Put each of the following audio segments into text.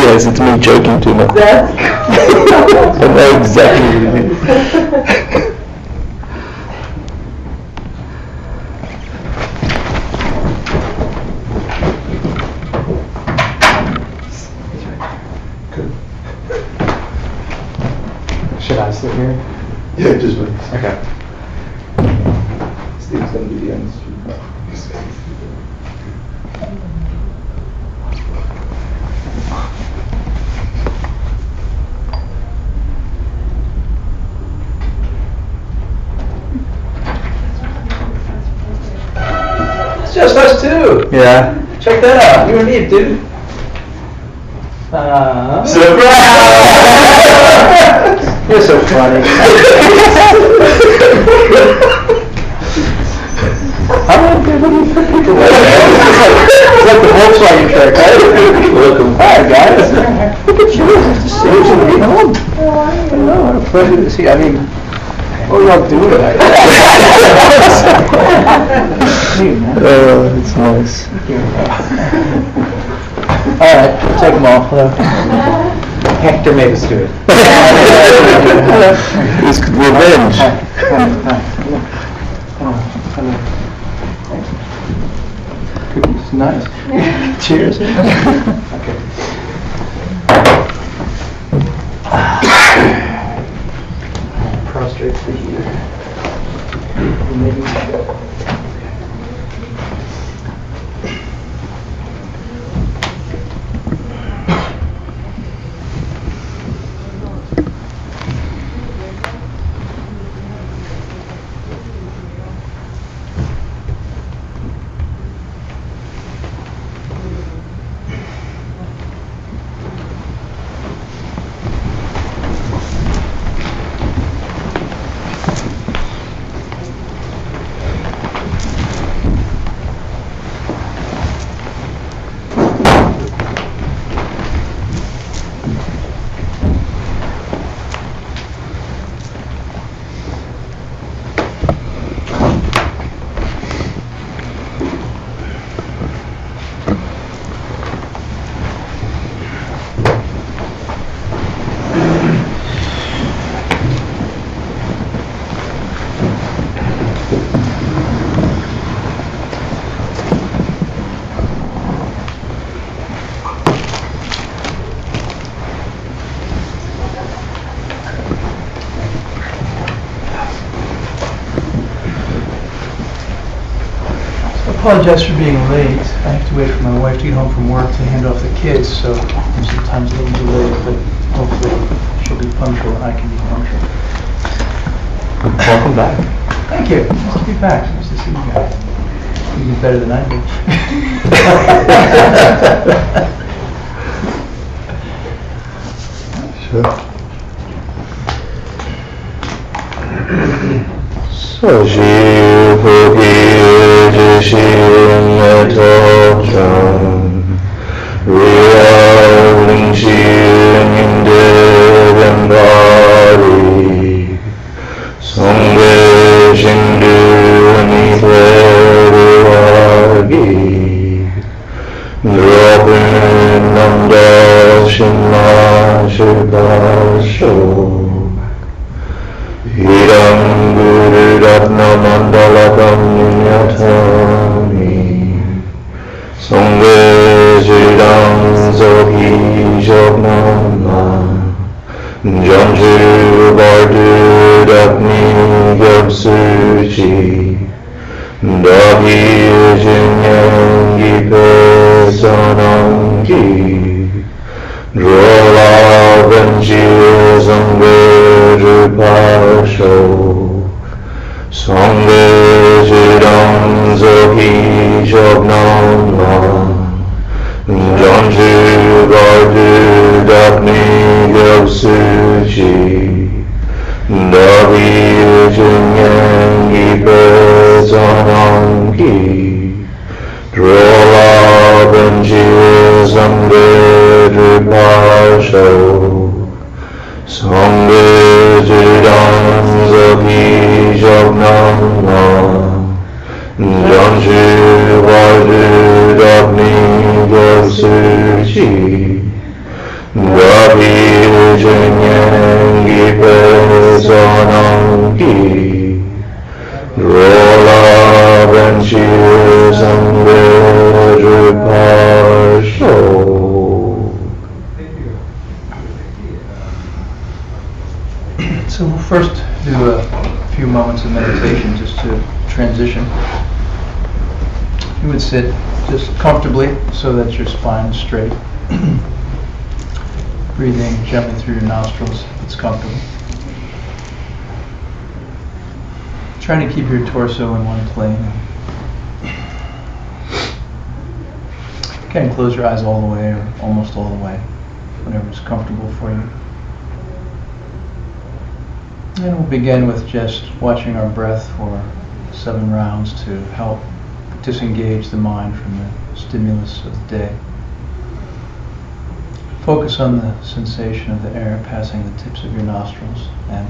Yes, it's me joking too much. That's I know exactly what you mean. Should I sit here? Yeah, just wait. Okay. Steve's gonna be the end. It's just us two. Yeah. Check that out. You and me, dude. You're so funny. I'm not good looking for people like that. It's like the Volkswagen truck, right? Welcome. Hi, guys. Look at you. Nice to see you. Hello. What a pleasure to see you. I mean, what are y'all doing? Oh, it's nice. All right, take them all. Hello. Hector made us do it. It's revenge. It's nice. Cheers. Okay. Prostrate for you. I apologize for being late. I have to wait for my wife to get home from work to hand off the kids, so I'm sometimes a little delayed, but hopefully she'll be punctual and I can be punctual. Welcome back. Thank you. Nice to be back. Nice to see you guys. You did better than I did. Sure. So Vabijanyangi Pesonangi Rola Vanshi Sangveruparsho. So we'll first do a few moments of meditation just to transition. You would sit just comfortably so that your spine is straight. Breathing gently through your nostrils if it's comfortable. Trying to keep your torso in one plane. You can close your eyes all the way or almost all the way, whatever's comfortable for you. And we'll begin with just watching our breath for 7 rounds to help disengage the mind from the stimulus of the day. Focus on the sensation of the air passing the tips of your nostrils, and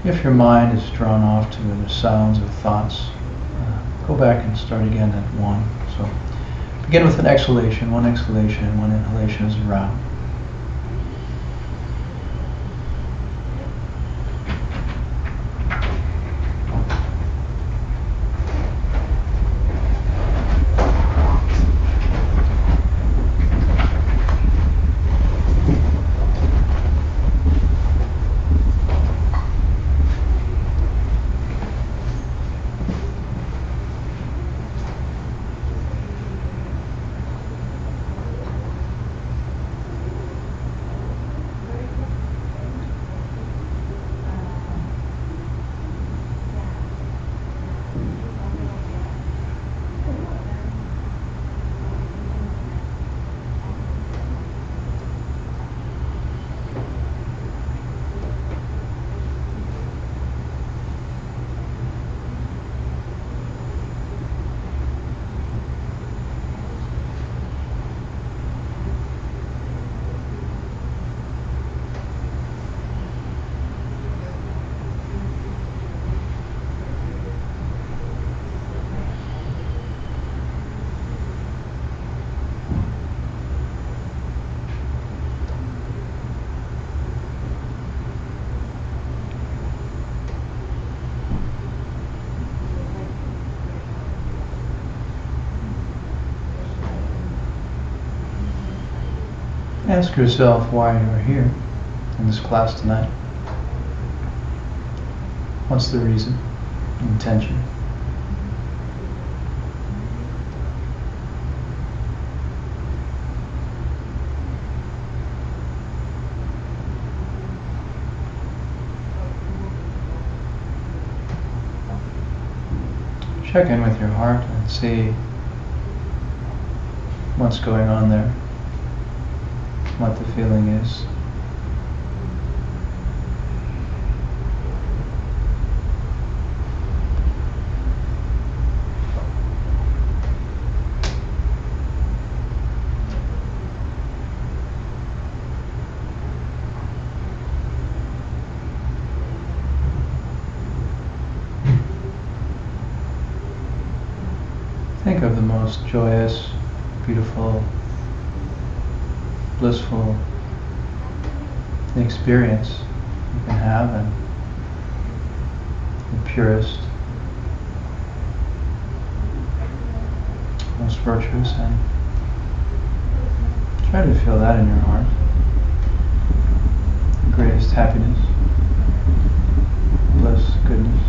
if your mind is drawn off to other sounds or thoughts, go back and start again at 1. So begin with an exhalation, 1 exhalation and 1 inhalation as a round. Ask yourself why you are here in this class tonight. What's the reason, intention? Check in with your heart and see what's going on there, what the feeling is. Think of the most joyous, beautiful, blissful experience you can have, and the purest, most virtuous, and try to feel that in your heart. The greatest happiness, bliss, goodness.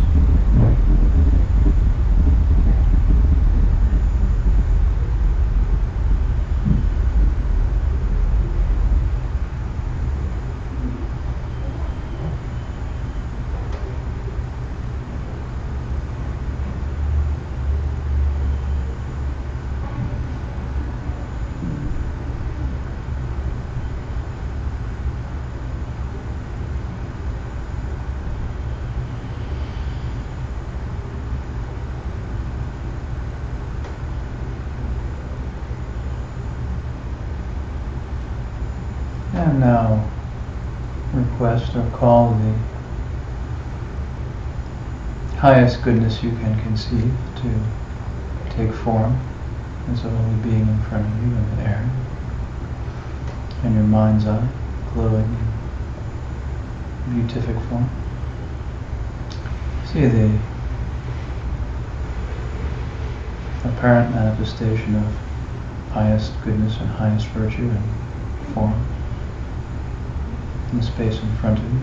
And now request or call the highest goodness you can conceive to take form as a holy being in front of you in the air. and your mind's eye glowing in beatific form. See the apparent manifestation of highest goodness and highest virtue and form in the space in front of you.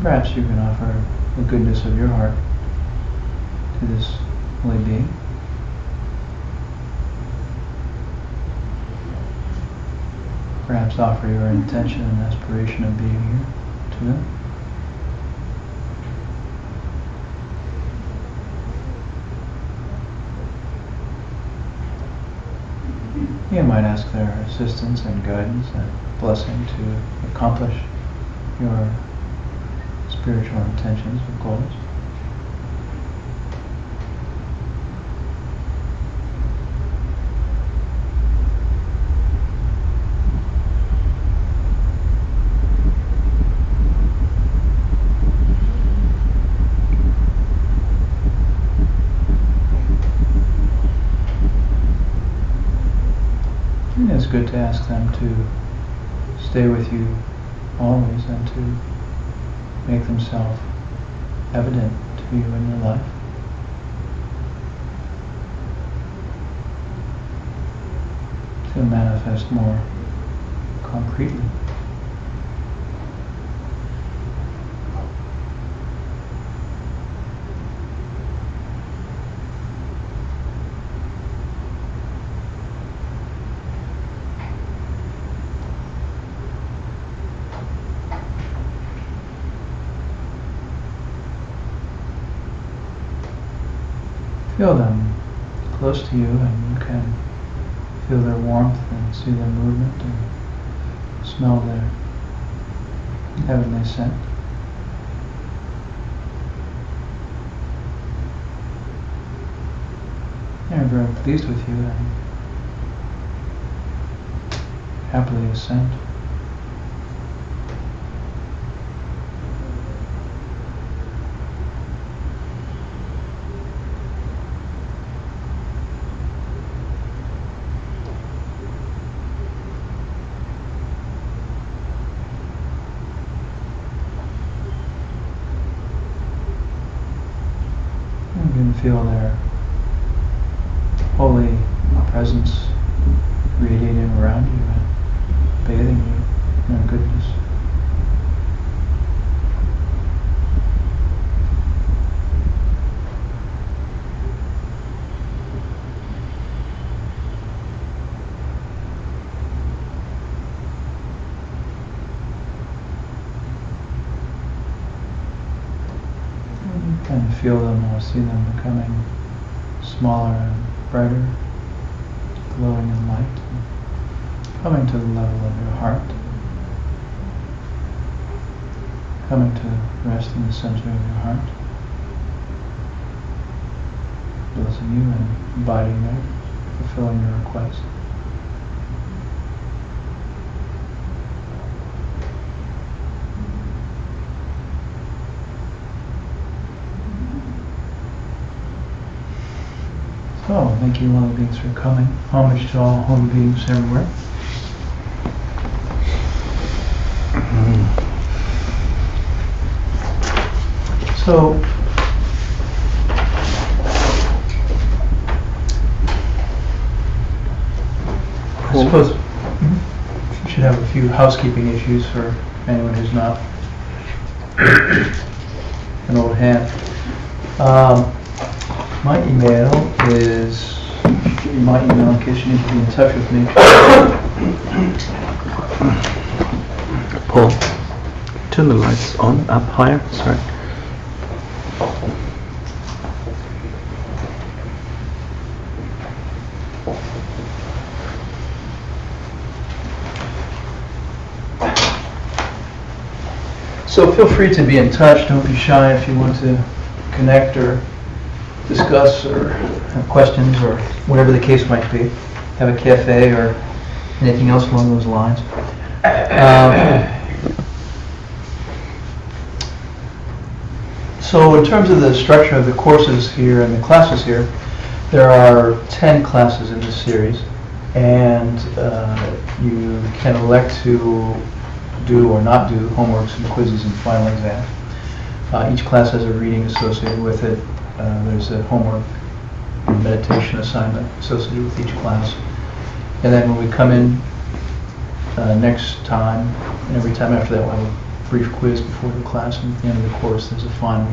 Perhaps you can offer the goodness of your heart to this holy being. Perhaps offer your intention and aspiration of being here to them. You might ask their assistance and guidance and blessing to accomplish your spiritual intentions or goals. And it's good to ask them to stay with you always and to make themselves evident to you in your life. To manifest more concretely. Feel them close to you, and you can feel their warmth and see their movement and smell their heavenly scent. They're very pleased with you and happily assent. You can feel their holy presence radiating around you and bathing you in their goodness. And feel them or see them becoming smaller and brighter, glowing in light, and coming to the level of your heart, coming to rest in the center of your heart, blessing you and abiding there, fulfilling your request. So, thank you, holy beings, for coming. Homage to all holy beings everywhere. So, I suppose we should have a few housekeeping issues for anyone who's not an old hand. My email is, my email in case you need to be in touch with me. Paul, turn the lights on, up higher, sorry. So feel free to be in touch, don't be shy if you want to connect or discuss or have questions or whatever the case might be. Have a cafe or anything else along those lines. So in terms of the structure of the courses here and the classes here, there are 10 classes in this series, and you can elect to do or not do homeworks and quizzes and final exams. Each class has a reading associated with it. There's a homework and meditation assignment associated with each class. And then when we come in next time, and every time after that, we'll have a brief quiz before the class, and at the end of the course there's a final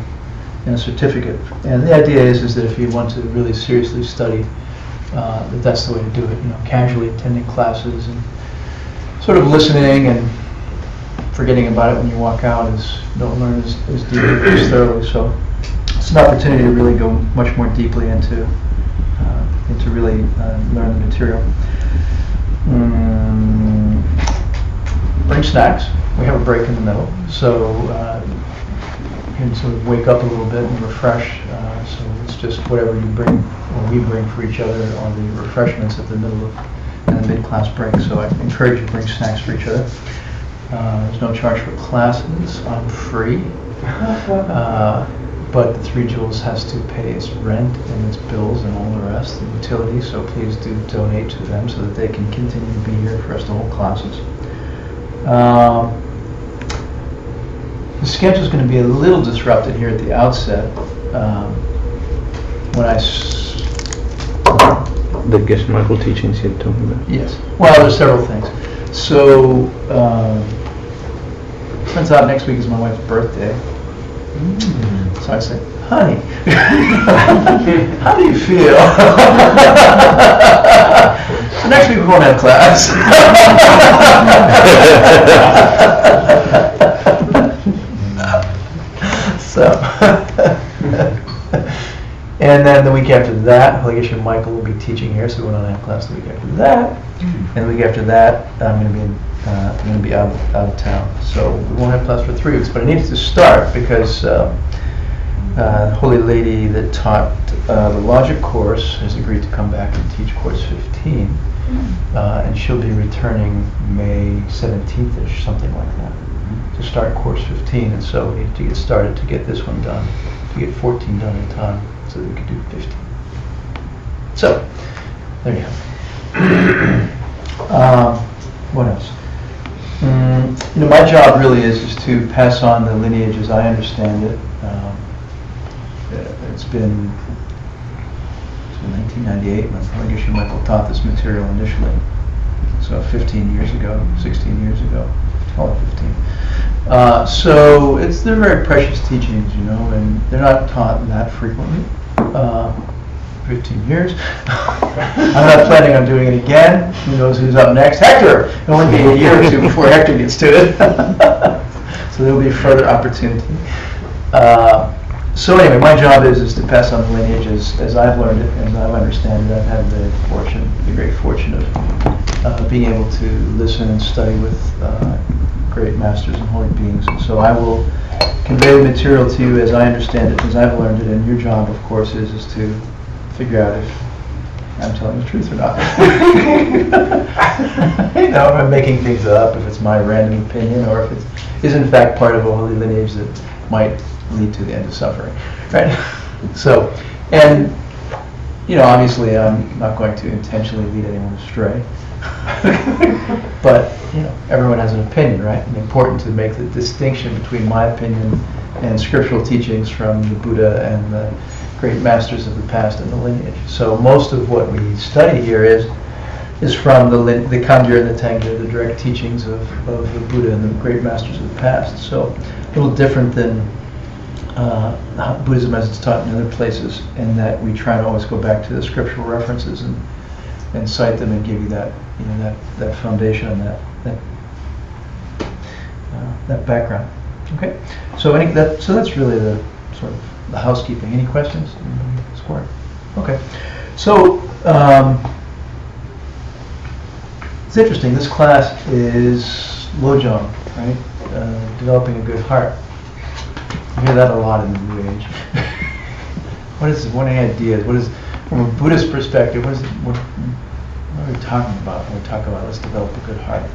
and a certificate. And the idea is that if you want to really seriously study, that's the way to do it. You know, casually attending classes and sort of listening and forgetting about it when you walk out don't learn as deeply, as thoroughly. So it's an opportunity to really go much more deeply into really learn the material. Bring snacks. We have a break in the middle, so you can sort of wake up a little bit and refresh. So it's just whatever you bring or we bring for each other on the refreshments at the middle of and the mid-class break. So I encourage you to bring snacks for each other. There's no charge for classes. I'm free. But the 3 Jewels has to pay its rent and its bills and all the rest, the utilities, so please do donate to them so that they can continue to be here for us to hold classes. The schedule is going to be a little disrupted here at the outset. The guest Michael teachings you're talking about? Yes. Well, there's several things. So, turns out next week is my wife's birthday. So I said, honey, how do you feel? So next week we won't have class. And then the week after that, well, I guess your Michael will be teaching here, so we won't have class the week after that. And the week after that, I'm going to be out of town, so we won't have class for 3 weeks. But I needed to start because the Holy Lady that taught the logic course has agreed to come back and teach course 15, and she'll be returning May 17th-ish, something like that, to start course 15. And so we need to get started to get this one done, to get 14 done in time, so that we can do 15. So there you have. What else? My job really is to pass on the lineage as I understand it. It's been 1998 when I guess Michael taught this material initially. So 15 years ago, 16 years ago, 15. So they're very precious teachings, and they're not taught that frequently. 15 years. I'm not planning on doing it again. Who knows who's up next? Hector! It'll only be a year or two before Hector gets to it. So there'll be further opportunity. So anyway, my job is to pass on the lineage as I've learned it, as I understand it. I've had the great fortune of being able to listen and study with great masters and holy beings. And so I will convey the material to you as I understand it, as I've learned it, and your job, of course, is to figure out if I'm telling the truth or not. If I'm making things up, if it's my random opinion, or if it is in fact part of a holy lineage that might lead to the end of suffering, right? So, and obviously I'm not going to intentionally lead anyone astray, but everyone has an opinion, right? And important to make the distinction between my opinion and scriptural teachings from the Buddha and the great masters of the past and the lineage. So most of what we study here is from the Kangya and the Tangya, the direct teachings of the Buddha and the great masters of the past. So a little different than Buddhism as it's taught in other places, in that we try to always go back to the scriptural references and cite them and give you that that foundation and that background. Okay, so that's really the sort of the housekeeping. Any questions? Square. Okay, so it's interesting. This class is LOJONG, right? Developing a good heart. You hear that a lot in the New Age. What are any ideas? What is, from a Buddhist perspective, what are we talking about when we talk about let's develop a good heart?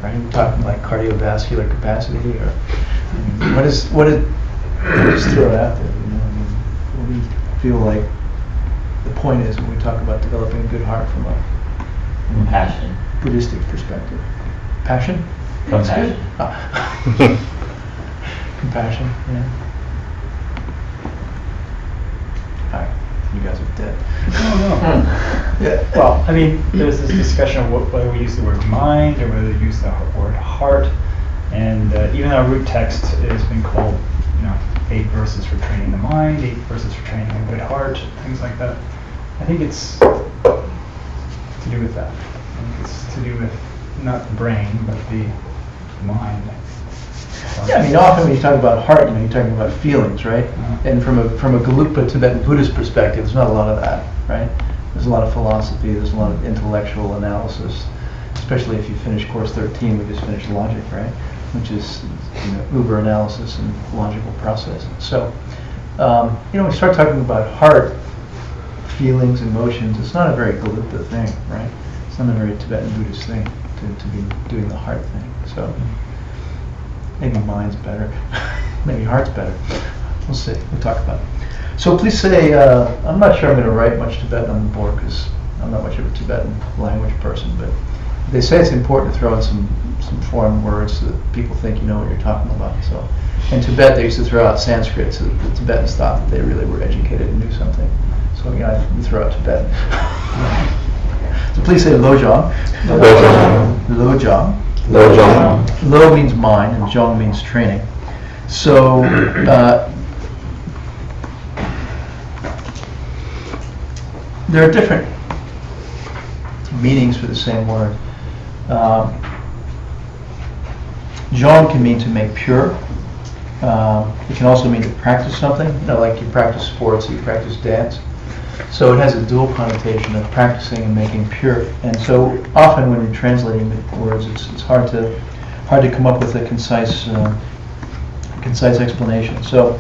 Right? Are we talking like cardiovascular capacity, or what is Just throw it out there, you know. I mean, what do you feel like the point is when we talk about developing a good heart from a Compassion. Buddhistic perspective? Passion? Compassion. Compassion, yeah. Alright, you guys are dead. Yeah. Well, I mean, there's this discussion of whether we use the word mind or whether we use the word heart, and even our root text has been called, 8 verses for training the mind, 8 verses for training a good heart, things like that. I think it's to do with that. I think it's to do with not the brain, but the mind. Yeah, I mean, often when you talk about heart, you're talking about feelings, right? And from a Gelugpa Tibetan Buddhist perspective, there's not a lot of that, right? There's a lot of philosophy, there's a lot of intellectual analysis, especially if you finish Course 13, we just finished Logic, right? Which is, uber analysis and logical processing. So, when we start talking about heart, feelings, emotions, it's not a very Gelugpa thing, right? It's not a very Tibetan Buddhist thing to be doing the heart thing. So, maybe mind's better, maybe heart's better. We'll see, we'll talk about it. So please say, I'm not sure I'm going to write much Tibetan on the board because I'm not much of a Tibetan language person, but they say it's important to throw in some foreign words so that people think you know what you're talking about. So in Tibet they used to throw out Sanskrit so that the Tibetans thought that they really were educated and knew something. So we throw out Tibetan. So please say Lojong. Lojong. Lojong. Lo means mind and Zhong means training. So there are different meanings for the same word. Zhong can mean to make pure. It can also mean to practice something, like you practice sports, you practice dance. So it has a dual connotation of practicing and making pure. And so often when you're translating the words, it's hard to come up with a concise explanation. So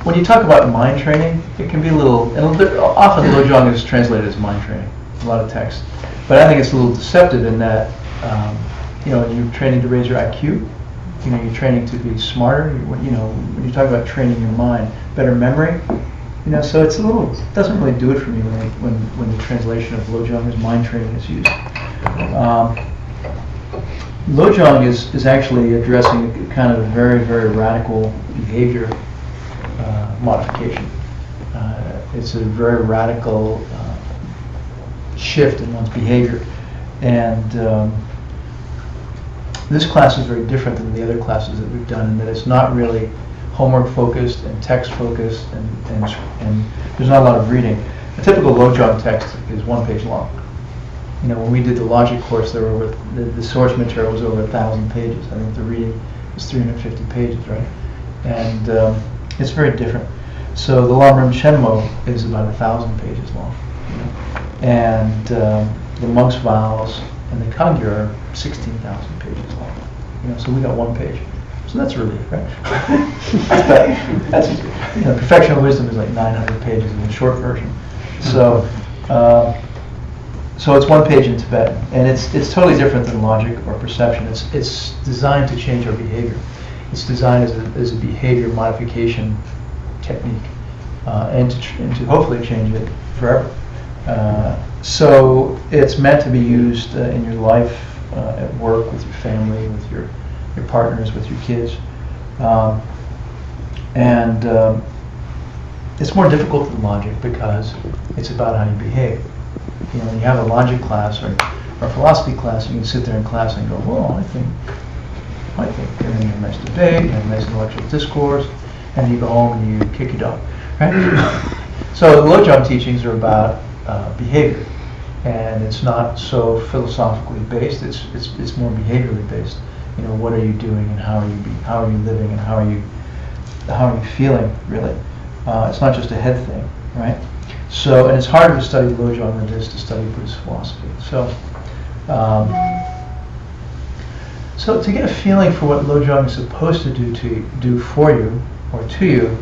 when you talk about mind training, it can be often Lojong is translated as mind training, a lot of text. But I think it's a little deceptive in that, you're training to raise your IQ, you're training to be smarter, when you talk about training your mind, better memory, so it's doesn't really do it for me when the translation of Lojong as mind training is used. Lojong is actually addressing kind of a very, very radical behavior modification. It's a very radical shift in one's behavior. And this class is very different than the other classes that we've done in that it's not really homework focused and text focused and there's not a lot of reading. A typical Lojong text is 1 page long. When we did the Logic course, there were the source material was over 1,000 pages. I think the reading was 350 pages, right? And it's very different. So the Lamrim Shenmo is about 1,000 pages long, and the Monk's Vows and the Kangyur are 16,000 pages long. So we got 1 page. So that's a relief, right? that's Perfection of Wisdom is like 900 pages in the short version. So so it's 1 page in Tibetan, and it's totally different than logic or perception. It's designed to change our behavior. It's designed as a behavior modification technique, and to hopefully change it forever. So it's meant to be used in your life, at work, with your family, with your partners, with your kids, and it's more difficult than logic because it's about how you behave. You have a logic class or a philosophy class, and you can sit there in class and go, well, I think, and then you have a nice debate, you have a nice intellectual discourse, and you go home and you kick your dog, right? So the Lojong teachings are about behavior, and it's not so philosophically based. It's more behaviorally based. What are you doing, and how are you living, and how are you feeling, really? It's not just a head thing, right? So, and it's harder to study Lojong than it is to study Buddhist philosophy. So, so to get a feeling for what Lojong is supposed to do for you or to you,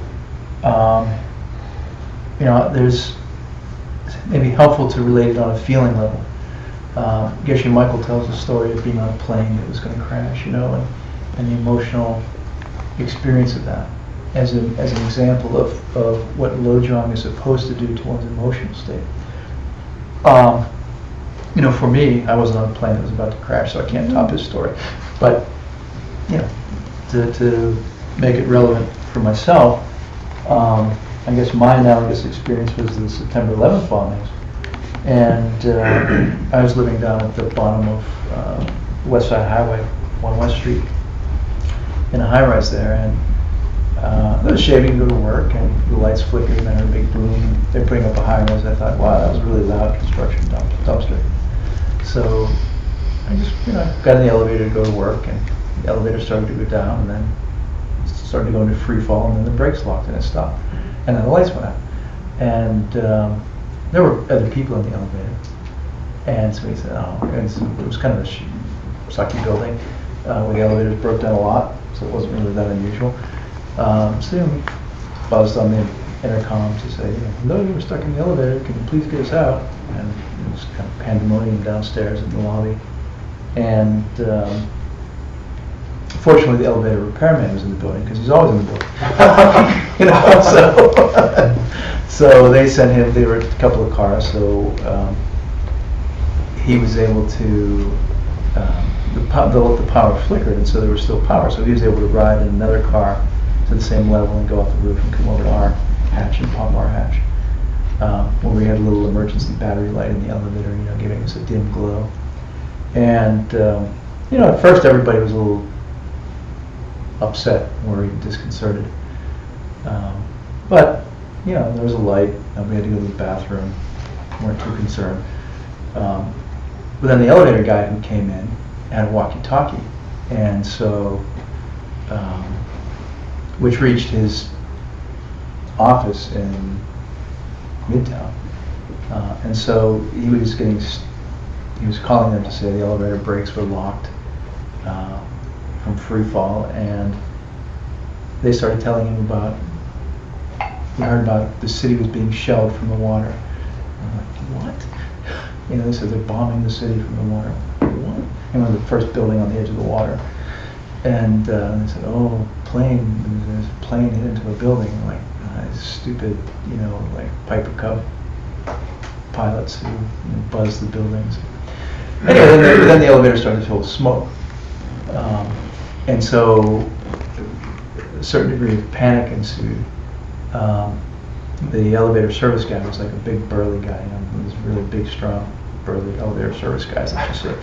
there's maybe helpful to relate it on a feeling level. Geshe Michael tells the story of being on a plane that was going to crash, and the emotional experience of that. as an example of what LOJONG is supposed to do to one's emotional state. You know, for me, I wasn't on a plane that was about to crash, so I can't top his story. But, you know, to make it relevant for myself, I guess my analogous experience was the September 11th bombings. And I was living down at the bottom of West Side Highway, 1 West Street, in a high-rise there. And I was shaving to go to work, and the lights flickered, and I heard a big boom. They're putting up a high-rise. I thought, wow, that was a really loud construction dumpster. So I just, you know, got in the elevator to go to work, and the elevator started to go down, and then started to go into free fall, and then the brakes locked and it stopped, and then the lights went out, and there were other people in the elevator, and so he said, oh, and so it was kind of a sucky building where the elevators broke down a lot, so it wasn't really that unusual. So you know, we buzzed on the intercom to say, hello, we're stuck in the elevator, can you please get us out? And it was kind of pandemonium downstairs in the lobby. And fortunately, the elevator repairman was in the building, because he's always in the building. You know, so they sent him. They were a couple of cars, so he was able to. The power flickered, and so there was still power. So he was able to ride in another car to the same level and go off the roof and come over to our hatch and pop our hatch. Where we had a little emergency battery light in the elevator, you know, giving us a dim glow. And you know, at first everybody was a little upset, worried, disconcerted. But you know, there was a light. We had to go to the bathroom. Weren't too concerned. But then the elevator guy who came in had a walkie-talkie, and so which reached his office in Midtown, and so he was calling them to say the elevator brakes were locked from free fall, and they started telling him about. We heard about the city was being shelled from the water. I'm like, what? You know, they said they're bombing the city from the water. What? And we're the first building on the edge of the water. And they said, oh, there's a plane hit into a building. I'm like, stupid, you know, like Piper Cub pilots who buzz the buildings. Anyway, then the elevator started to fill with smoke. And so a certain degree of panic ensued. The elevator service guy was like a big burly guy, you know, he was really big, strong, burly elevator service guys, I should say.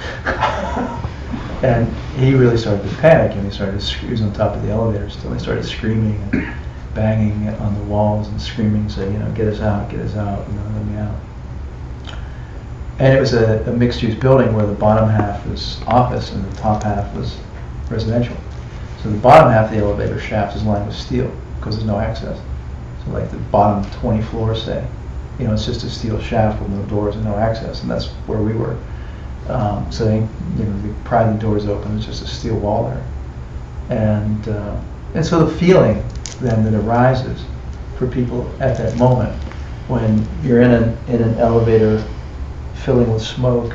And he really started to panic, and he was on top of the elevator still. He started screaming and banging on the walls and screaming, saying, you know, get us out, you know, let me out. And it was a mixed-use building where the bottom half was office and the top half was residential. So the bottom half of the elevator shaft is lined with steel because there's no access. So like the bottom 20 floors, say, you know, it's just a steel shaft with no doors and no access, and that's where we were. So they pry the doors open. It's just a steel wall there, and so the feeling then that arises for people at that moment when you're in an elevator filling with smoke,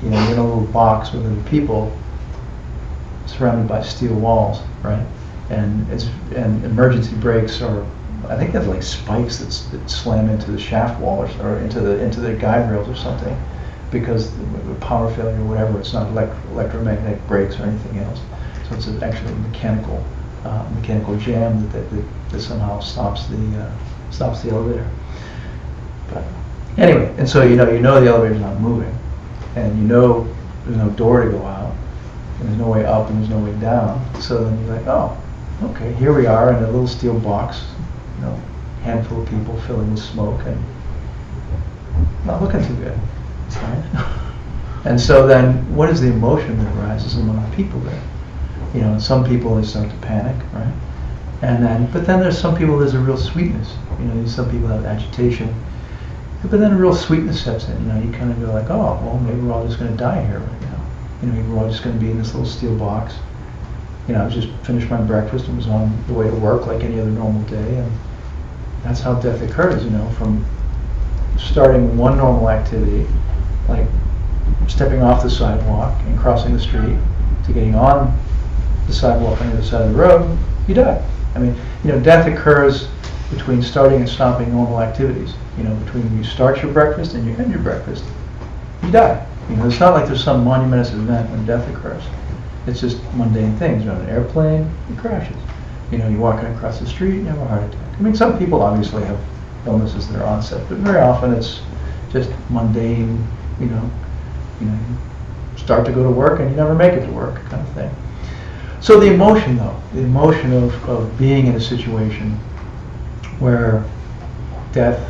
you know, you're in a little box with other people surrounded by steel walls, right? And emergency brakes are, I think they have like spikes that slam into the shaft wall or into the guide rails or something, because the power failure or whatever, it's not electromagnetic brakes or anything else. So it's actually a mechanical jam that somehow stops the elevator. But anyway, and so you know the elevator's not moving, and you know there's no door to go out, and there's no way up and there's no way down. So then you're like, oh, okay, here we are in a little steel box, you know, handful of people filling with smoke and not looking too good. Right? And so then what is the emotion that arises among the people there? You know, some people, they start to panic, right? But then there's some people, there's a real sweetness. You know, some people have agitation, but then a real sweetness sets in. You know, you kind of go like, oh, well, maybe we're all just going to die here right now. You know, maybe we're all just going to be in this little steel box. You know, I just finished my breakfast and was on the way to work like any other normal day, and that's how death occurs. You know, from starting one normal activity, like stepping off the sidewalk and crossing the street, to getting on the sidewalk on the other side of the road, you die. I mean, death occurs between starting and stopping normal activities. Between you start your breakfast and you end your breakfast, you die. It's not like there's some monumentous event when death occurs. It's just mundane things. You're on an airplane, it crashes. You're walking across the street, you have a heart attack. I mean, some people obviously have illnesses that are onset, but very often it's just mundane, you start to go to work and you never make it to work kind of thing. So the emotion, though, the emotion of being in a situation where death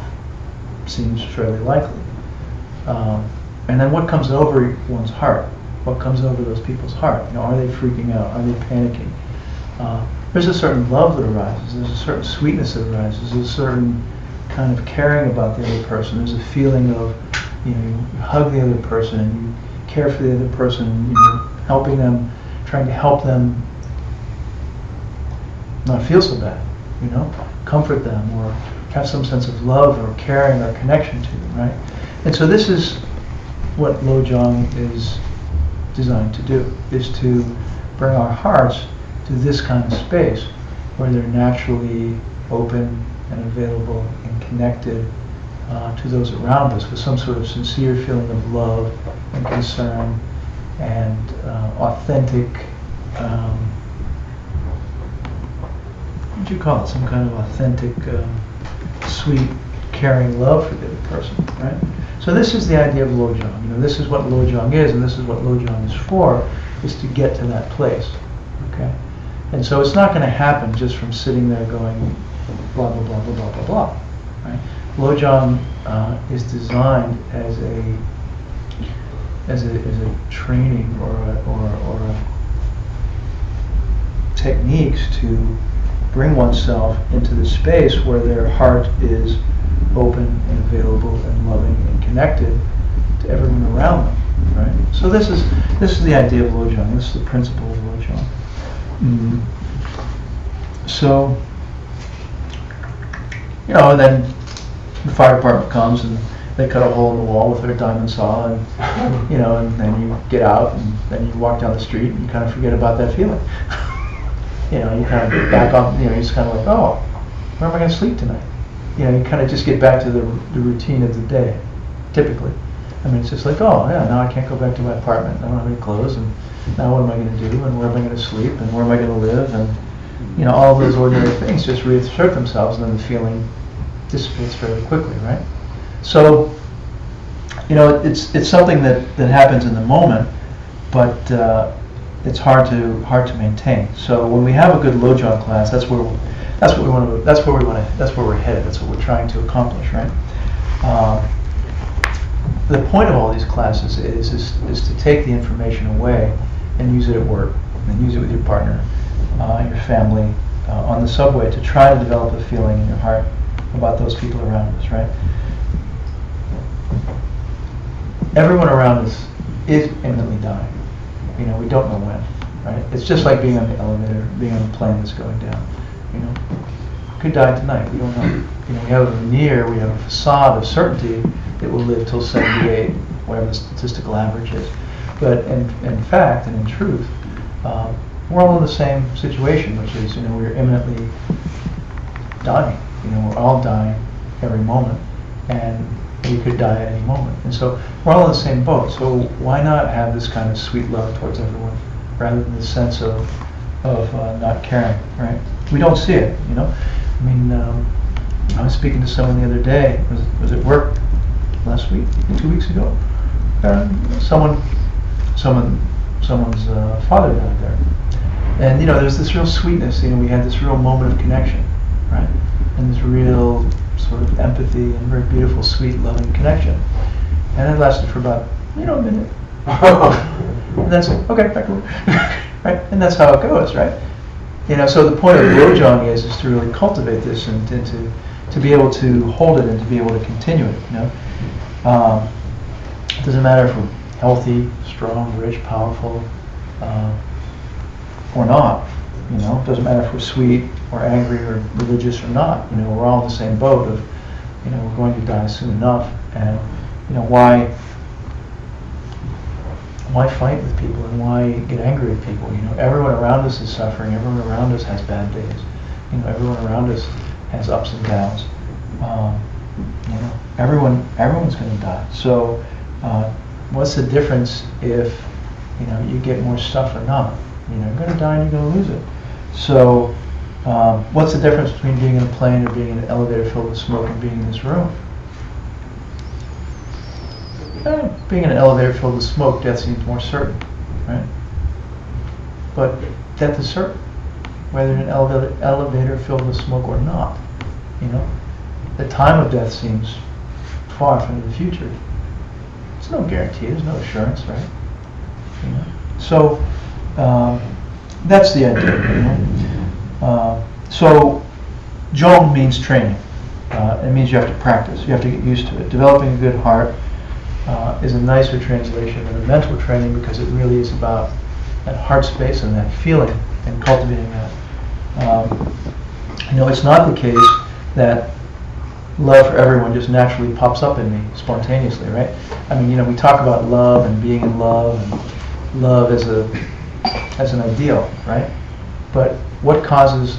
seems fairly likely. And then what comes over one's heart? What comes over those people's heart? Are they freaking out? Are they panicking? There's a certain love that arises. There's a certain sweetness that arises. There's a certain kind of caring about the other person. There's a feeling of, you hug the other person and you care for the other person, helping them, trying to help them not feel so bad, comfort them or have some sense of love or caring or connection to them, right? And so this is what Lojong is designed to do, is to bring our hearts to this kind of space where they're naturally open and available and connected to those around us with some sort of sincere feeling of love and concern and authentic, what would you call it? Some kind of authentic, sweet, caring love for the other person, right? So this is the idea of Lojong. This is what Lojong is, and this is what Lojong is for, is to get to that place, okay? And so it's not going to happen just from sitting there going blah, blah, blah, blah, blah, blah, blah, right? Lojong is designed as a training or a techniques to bring oneself into the space where their heart is open and available and loving and connected to everyone around them, right? So this is the idea of Lojong. This is the principle of Lojong. So, then the fire department comes and they cut a hole in the wall with their diamond saw, and and then you get out and then you walk down the street and you kind of forget about that feeling. You kind of get back on. You're just kind of like, oh, where am I going to sleep tonight? You kind of just get back to the routine of the day, typically. I mean, it's just like, oh, yeah, now I can't go back to my apartment. I don't have any clothes, and now what am I going to do, and where am I going to sleep, and where am I going to live, and all of those ordinary things just reassert themselves, and then the feeling dissipates fairly quickly, right? So, it's something that happens in the moment, but it's hard to maintain. So when we have a good Lojong class, that's where we're headed. That's what we're trying to accomplish, right? The point of all these classes is to take the information away and use it at work, and use it with your partner, your family, on the subway, to try to develop a feeling in your heart about those people around us, right? Everyone around us is imminently dying. We don't know when, right? It's just like being on the elevator, being on a plane that's going down. Could die tonight. We don't know. We have a veneer, we have a facade of certainty that will live till 78, whatever the statistical average is. But in fact and in truth, we're all in the same situation, which is, we're imminently dying. We're all dying every moment, and we could die at any moment. And so we're all in the same boat. So why not have this kind of sweet love towards everyone, rather than the sense of not caring, right? We don't see it, I mean, I was speaking to someone the other day. Was it work last week, 2 weeks ago? Someone's father died there, and there's this real sweetness. We had this real moment of connection, right? And this real sort of empathy and very beautiful, sweet, loving connection. And it lasted for about a minute. And that's it. Okay, back to work. Right? And that's how it goes, right? So the point of Lojong is to really cultivate this and to be able to hold it and to be able to continue it. It doesn't matter if we're healthy, strong, rich, powerful, or not. It doesn't matter if we're sweet or angry or religious or not. We're all in the same boat of, we're going to die soon enough, and why fight with people and why get angry at people? Everyone around us is suffering. Everyone around us has bad days. everyone around us has ups and downs. Everyone's going to die. So, what's the difference if you get more stuff or not? You're going to die and you're going to lose it. So, what's the difference between being in a plane or being in an elevator filled with smoke and being in this room? Being in an elevator filled with smoke, death seems more certain, right? But death is certain, whether in an elevator filled with smoke or not. The time of death seems far from the future. There's no guarantee. There's no assurance, right? So that's the idea. So Jong means training. It means you have to practice. You have to get used to it. Developing a good heart is a nicer translation than a mental training, because it really is about that heart space and that feeling and cultivating that. It's not the case that love for everyone just naturally pops up in me spontaneously, right? We talk about love and being in love and love as an ideal, right? But what causes,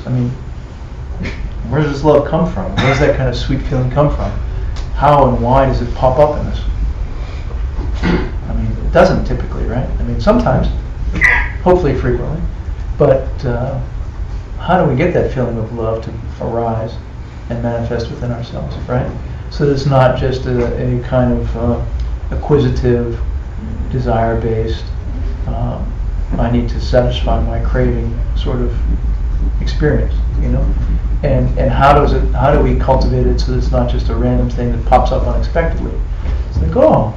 where does this love come from? Where does that kind of sweet feeling come from? How and why does it pop up in us? It doesn't typically, right? Sometimes, hopefully frequently, but how do we get that feeling of love to arise and manifest within ourselves, right? So that it's not just a kind of acquisitive, desire-based, I need to satisfy my craving sort of experience, And how do we cultivate it so that it's not just a random thing that pops up unexpectedly? It's like, oh,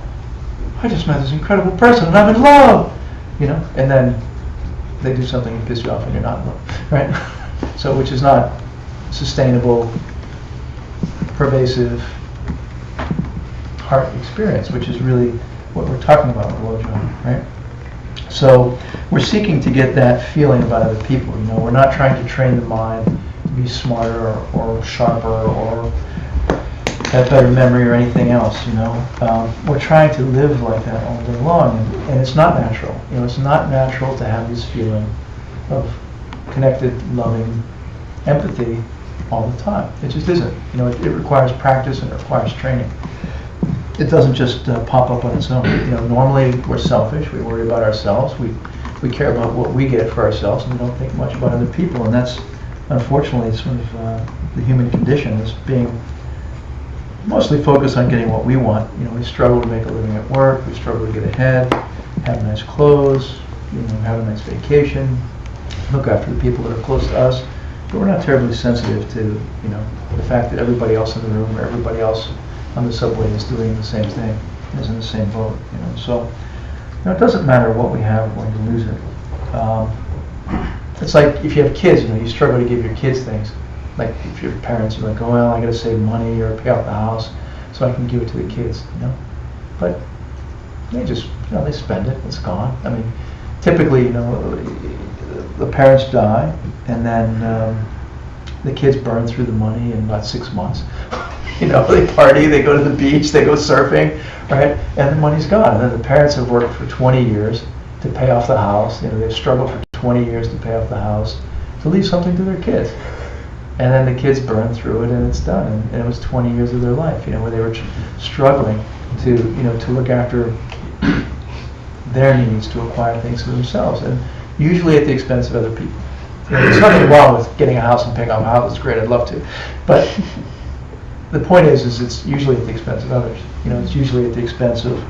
I just met this incredible person and I'm in love, and then they do something and piss you off and you're not in love, right? So, which is not sustainable, pervasive heart experience, which is really what we're talking about with LOJONG, right? So we're seeking to get that feeling about other people. We're not trying to train the mind to be smarter or sharper or have better memory or anything else. We're trying to live like that all day long, and it's not natural. It's not natural to have this feeling of connected, loving empathy all the time. It just isn't. It requires practice and it requires training. It doesn't just pop up on its own. Normally we're selfish. We worry about ourselves. We care about what we get for ourselves, and we don't think much about other people. And that's, unfortunately, sort of the human condition, is being mostly focused on getting what we want. We struggle to make a living at work. We struggle to get ahead, have nice clothes, have a nice vacation, look after the people that are close to us. But we're not terribly sensitive to, the fact that everybody else in the room or everybody else on the subway is doing the same thing, is in the same boat. So it doesn't matter what we have when you lose it. It's like if you have kids, you struggle to give your kids things. Like if your parents are like, oh well, I got to save money or pay off the house so I can give it to the kids. But they just, they spend it. It's gone. Typically, the parents die, and then the kids burn through the money in about 6 months. They party, they go to the beach, they go surfing, right? And the money's gone. And then the parents have worked for 20 years to pay off the house. They've struggled for 20 years to pay off the house to leave something to their kids. And then the kids burn through it and it's done. And it was 20 years of their life, where they were struggling to look after their needs, to acquire things for themselves, and usually at the expense of other people. There's nothing wrong with getting a house and paying off a house. It's great. I'd love to, but the point is it's usually at the expense of others. It's usually at the expense of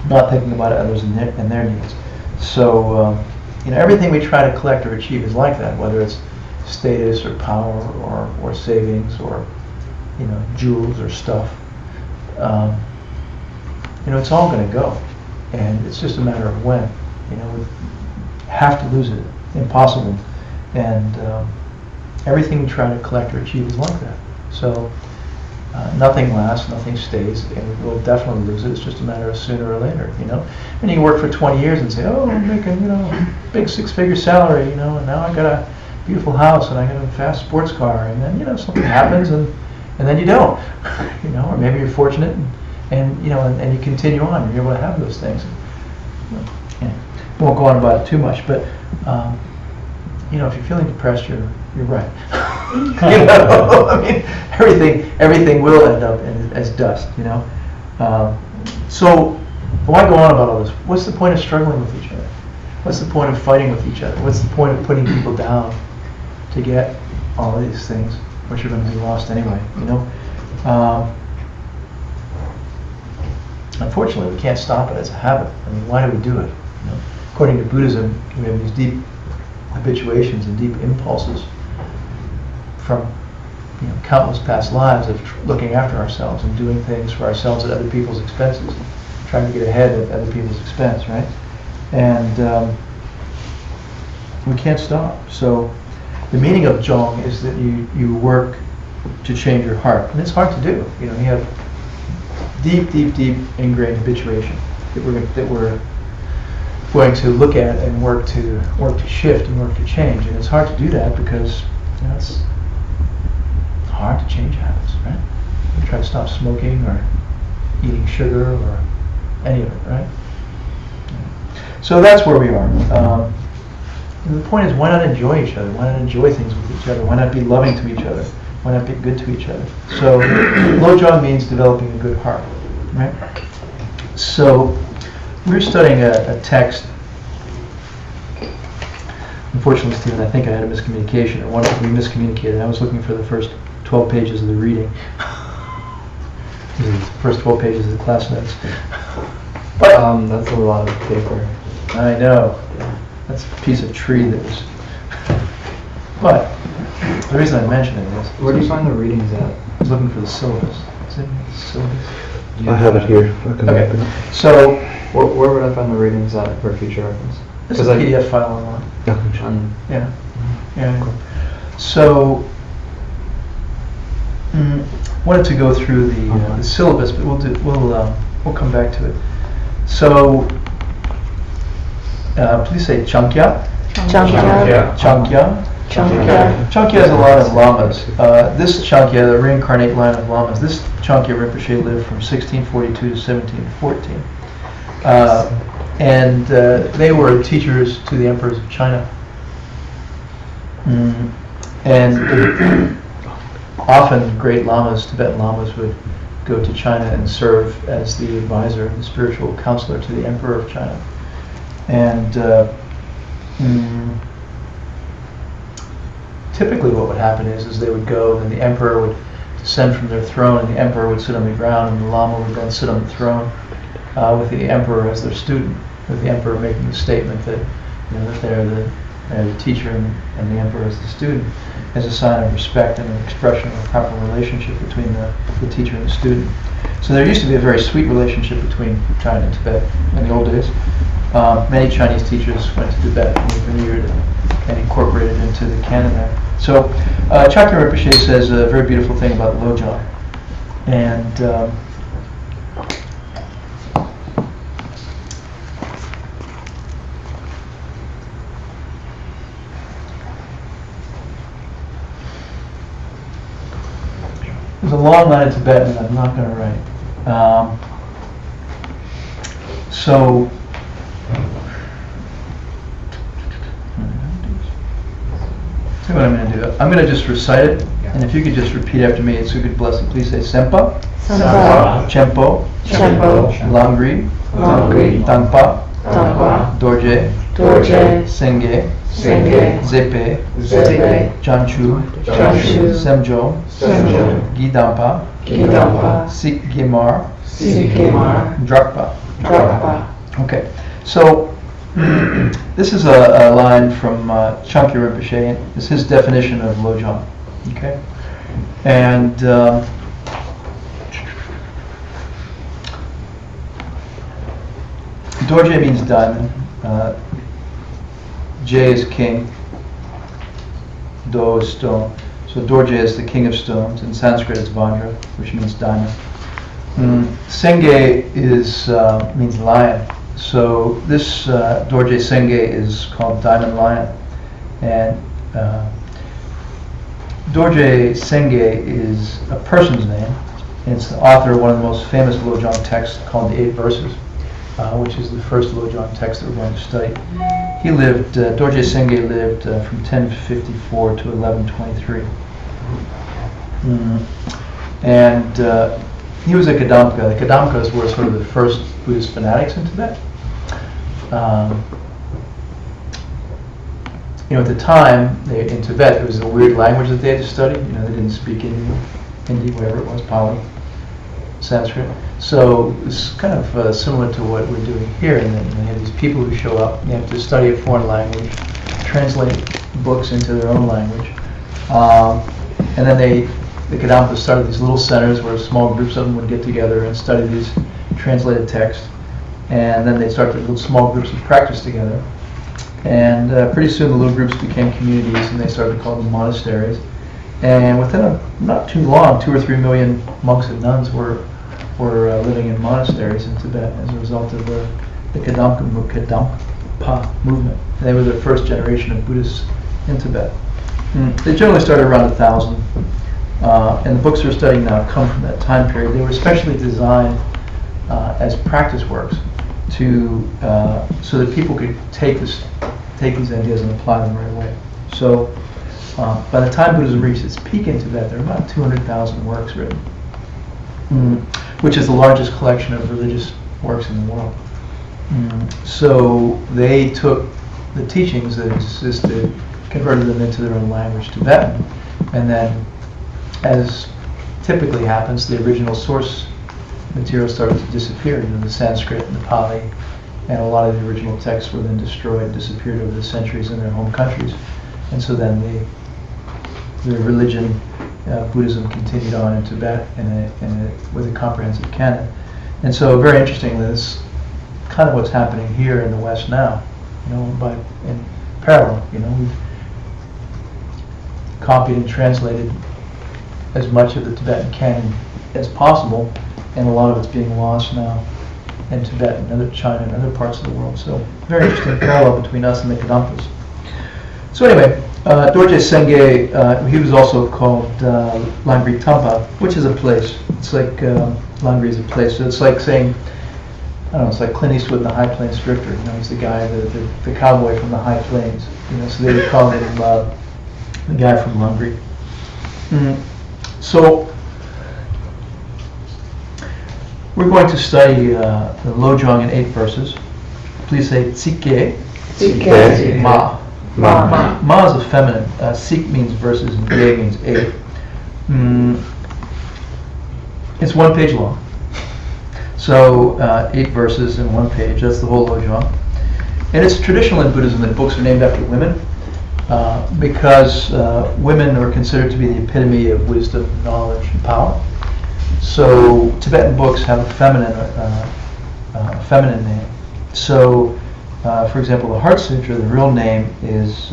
not thinking about others and their needs. So everything we try to collect or achieve is like that, whether it's status or power or savings or jewels or stuff. It's all going to go, and it's just a matter of when. We have to lose it. Impossible. And everything we try to collect or achieve is like that. So nothing lasts, nothing stays, and we'll definitely lose it. It's just a matter of sooner or later. And you work for 20 years and say, oh, I'm making big 6-figure salary, and now I got a beautiful house and I got a fast sports car, and then something happens and then you don't, or maybe you're fortunate and you continue on. You're able to have those things. Won't go on about it too much, but you know, if you're feeling depressed, you're right. You know, I mean, everything will end up as dust, you know. So why go on about all this? What's the point of struggling with each other? What's the point of fighting with each other? What's the point of putting people down to get all of these things, which are going to be lost anyway, you know? Unfortunately, we can't stop it as a habit. I mean, why do we do it? You know? According to Buddhism, we have these deep habituations and deep impulses from, you know, countless past lives of looking after ourselves and doing things for ourselves at other people's expenses, trying to get ahead at other people's expense, right? And we can't stop. So the meaning of Zhong is that you work to change your heart, and it's hard to do. You know, you have deep ingrained habituation that we're going to look at and work to shift and work to change, and it's hard to do that because, you know, it's hard to change habits, right? You try to stop smoking or eating sugar or any of it, right? So that's where we are. And the point is, why not enjoy each other? Why not enjoy things with each other? Why not be loving to each other? Why not be good to each other? So LOJONG means developing a good heart, right? So we're studying a text. Unfortunately, Stephen, I think I had a miscommunication, or we miscommunicated. I was looking for the first 12 pages of the reading. The first 12 pages of the class notes. But that's a lot of paper. I know. That's a piece of tree that was... But the reason I mention it is... Where do you find the readings at? I was looking for the syllabus. Is it in the syllabus? I have it here. I can open Okay. it. So, Where would I find the readings at for future reference? this is a PDF file online. Okay, sure. Yeah. Yeah. So, wanted to go through the syllabus, but we'll come back to it. So, please say Chankya. Chankya. Chankya. Chankya. Chankya has a lot of lamas. This Chankya, the reincarnate line of lamas, this Chankya Rinpoche lived from 1642 to 1714. And they were teachers to the emperors of China. And often great lamas, Tibetan lamas, would go to China and serve as the advisor and the spiritual counselor to the emperor of China. And typically what would happen is they would go and the emperor would descend from their throne, and the emperor would sit on the ground, and the lama would then sit on the throne with the emperor as their student, with the emperor making the statement that, you know, that they're the teacher and the emperor as the student, as a sign of respect and an expression of a proper relationship between the teacher and the student. So there used to be a very sweet relationship between China and Tibet in the old days. Many Chinese teachers went to Tibet and were veneered and incorporated into the canon there. So Chankya Rinpoche says a very beautiful thing about LOJONG. And there's a long line in Tibetan that I'm not going to write. So what I'm going to do. I'm going to just recite it, and if you could just repeat after me, it's a good blessing. Please say Sempa, Sempa, Chempo, Chempo, Langri, Langri, Tangpa, Tangpa, Dorje, Dorje, Senge, Senge, Zepe, Zepe, Janchu, Janchu, Semjo, Semjo, Gidampa, Gidampa, Sikgemar, Sikgemar, Drakpa. Drakpa. Okay, so this is a line from Chankya Rinpoche. It's his definition of LOJONG. Okay, and Dorje means diamond. J is king. Do is stone. So Dorje is the king of stones. In Sanskrit, it's Vajra, which means diamond. Senge is means lion. So this Dorje Senge is called Diamond Lion, and Dorje Senge is a person's name. It's the author of one of the most famous LOJONG texts called the 8 Verses, which is the first LOJONG text that we're going to study. he lived, Dorje Senge lived from 1054 to 1123. And he was a Kadampa. The Kadampas were sort of the first Buddhist fanatics in Tibet. At the time, in Tibet, it was a weird language that they had to study. They didn't speak Hindi, whatever it was, Pali, Sanskrit. So it's kind of similar to what we're doing here. And then you have these people who show up, and they have to study a foreign language, translate books into their own language. And then the Kadampas started these little centers where small groups of them would get together and study these translated texts. And then they started little small groups of practice together. And pretty soon the little groups became communities, and they started calling them monasteries. And within not too long, 2 or 3 million monks and nuns were living in monasteries in Tibet as a result of the Kadampa movement. And they were the first generation of Buddhists in Tibet. They generally started around 1,000. And the books we're studying now come from that time period. They were specially designed as practice works so that people could take these ideas and apply them right away. So by the time Buddhism reached its peak in Tibet, there were about 200,000 works written, which is the largest collection of religious works in the world. So they took the teachings that existed, converted them into their own language, Tibetan, and then, as typically happens, the original source material started to disappear. The Sanskrit and the Pali, and a lot of the original texts were then destroyed, disappeared over the centuries in their home countries. And so then the religion, Buddhism, continued on in Tibet with a comprehensive canon. And so, very interestingly, this is kind of what's happening here in the West now. In parallel, we've copied and translated as much of the Tibetan canon as possible, and a lot of it's being lost now in Tibet and other China and other parts of the world. So, very interesting parallel between us and the Kadampas. So anyway, Dorje Senge, he was also called Langri Tampa, which is a place. It's like Langri is a place. So it's like saying, I don't know, it's like Clint Eastwood in the High Plains Drifter. He's the guy, the cowboy from the High Plains. So they would call him the guy from Langri. So we're going to study the Lojong in 8 verses. Please say Tsike. Tsike. Ma. Ma. Ma is a feminine. Sik means verses and Ge means 8. It's 1 page long. So 8 verses in 1 page. That's the whole Lojong. And it's traditional in Buddhism that books are named after women because women are considered to be the epitome of wisdom, knowledge, and power. So Tibetan books have a feminine name. So, for example, the Heart Sutra, the real name is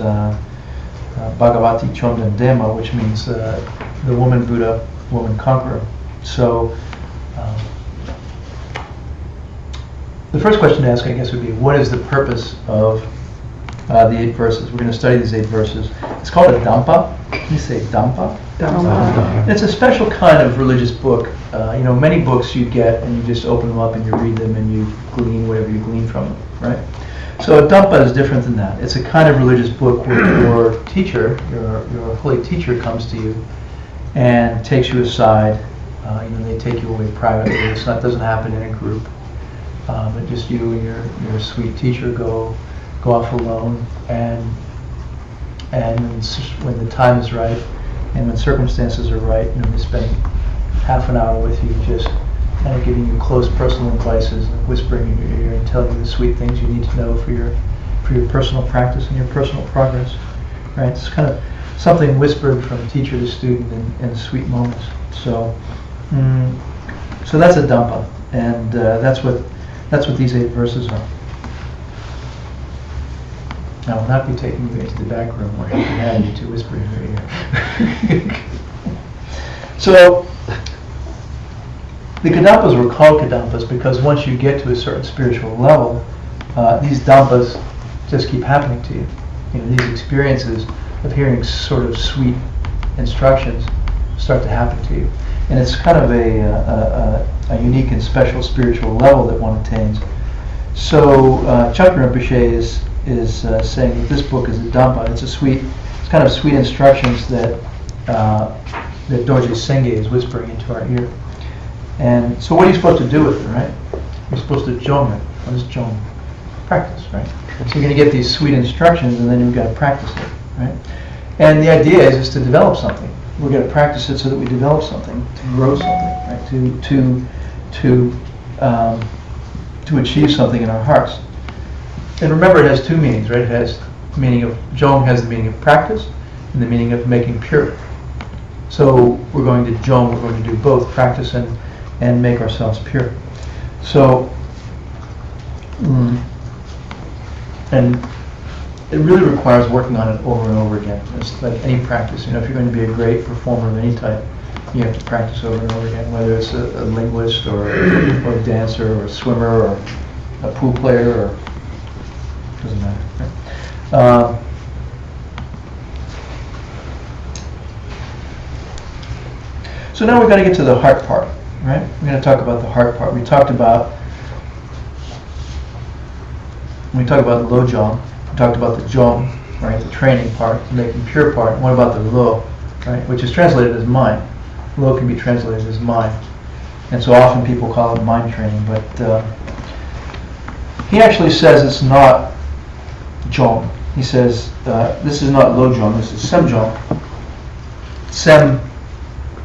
Bhagavati Chondan Dema, which means the woman Buddha, woman conqueror. So the first question to ask, I guess, would be, what is the purpose of the 8 verses? We're going to study these 8 verses. It's called a Dampa. Can you say Dampa? Dampa. It's a special kind of religious book. Many books you get and you just open them up and you read them and you glean whatever you glean from them, right? So a Dampa is different than that. It's a kind of religious book where your teacher, your holy teacher, comes to you and takes you aside. They take you away privately. It doesn't happen in a group. But just you and your sweet teacher go off alone, and when the time is right and when circumstances are right, they spend half an hour with you, just kind of giving you close personal advices, and whispering in your ear and telling you the sweet things you need to know for your personal practice and your personal progress. Right? It's kind of something whispered from teacher to student in sweet moments. So that's a Dampa, and that's what these 8 verses are. I will not be taking you into the back room where he can have you to whisper in your ear. So the Kadampas were called Kadampas because once you get to a certain spiritual level, these Dampas just keep happening to you. These experiences of hearing sort of sweet instructions start to happen to you. And it's kind of a unique and special spiritual level that one attains. So Chakra Rinpoche saying that this book is a Dhamma. It's kind of sweet instructions that that Doji Senge is whispering into our ear. And so what are you supposed to do with it, right? You're supposed to jong it. What is jong? Practice, right? So you're going to get these sweet instructions, and then you've got to practice it, right? And the idea is to develop something. We're going to practice it so that we develop something, to grow something, right? To achieve something in our hearts. And remember, it has two meanings, right? It has the meaning of jong has the meaning of practice, and the meaning of making pure. So we're going to jong. We're going to do both, practice and make ourselves pure. So, and it really requires working on it over and over again. It's like any practice. If you're going to be a great performer of any type, you have to practice over and over again, whether it's a linguist or a dancer or a swimmer or a pool player, or doesn't matter. Right? So now we've got to get to the heart part, right? We're going to talk about the heart part. We talked about LOJONG. We talked about the jong, right? The training part, the making pure part. And what about the lo, right? Which is translated as mind. Lo can be translated as mind. And so often people call it mind training, but he actually says it's not jong. He says this is not LOJONG, this is semjong. Sem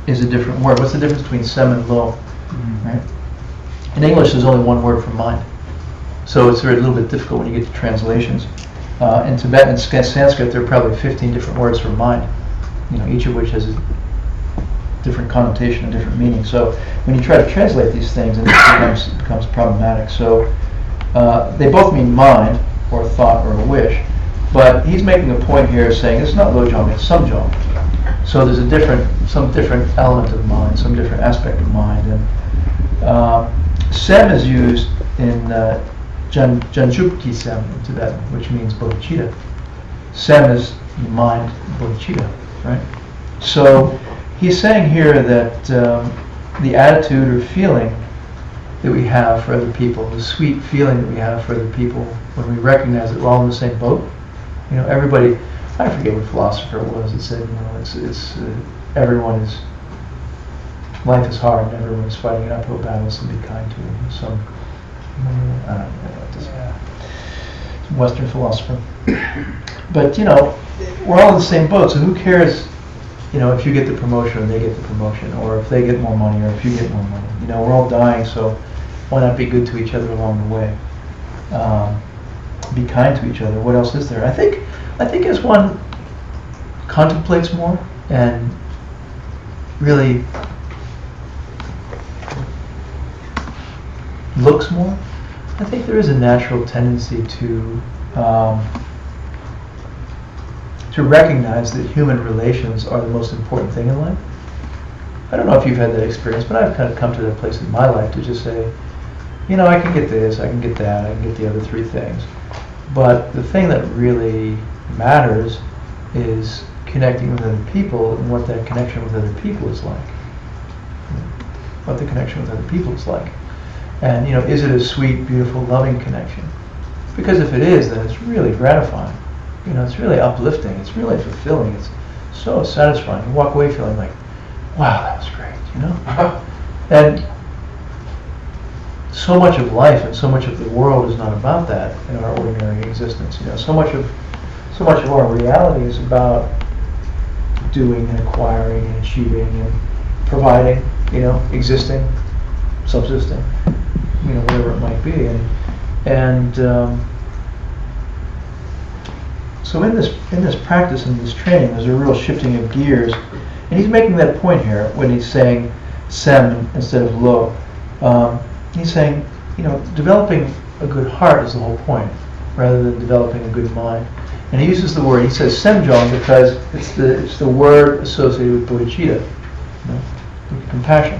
is a different word. What's the difference between sem and lo? Right? In English, there's only one word for mind. So it's a little bit difficult when you get to translations. In Tibetan and Sanskrit, there are probably 15 different words for mind, each of which has a different connotation and different meaning. So when you try to translate these things, it becomes problematic. So they both mean mind, or thought, or a wish. But he's making a point here saying it's not LOJONG, it's samjong. So there's some different element of mind, some different aspect of mind. And sem is used in Janjupki sem in Tibetan, which means bodhicitta. Sem is mind, bodhicitta, right? So he's saying here that the attitude or feeling that we have for other people, the sweet feeling that we have for other people, when we recognize that we're all in the same boat. Everybody, I forget what philosopher it was that said, everyone is, life is hard and everyone is fighting an uphill battle, so be kind to them. Some Western philosopher. But, we're all in the same boat, so who cares, if you get the promotion or they get the promotion, or if they get more money or if you get more money. We're all dying, so why not be good to each other along the way? Be kind to each other. What else is there? I think as one contemplates more and really looks more, I think there is a natural tendency to recognize that human relations are the most important thing in life. I don't know if you've had that experience, but I've kind of come to that place in my life to just say, I can get this, I can get that, I can get the other three things. But the thing that really matters is connecting with other people and what that connection with other people is like. What the connection with other people is like. And, is it a sweet, beautiful, loving connection? Because if it is, then it's really gratifying. It's really uplifting. It's really fulfilling. It's so satisfying. You walk away feeling like, wow, that was great, And so much of life and so much of the world is not about that in our ordinary existence. So much of our reality is about doing and acquiring and achieving and providing, existing, subsisting, whatever it might be. And so in this practice and this training, there's a real shifting of gears. And he's making that point here when he's saying sem instead of lo. He's saying, developing a good heart is the whole point, rather than developing a good mind. And he uses the word, he says semjong because it's the word associated with bodhicitta, compassion.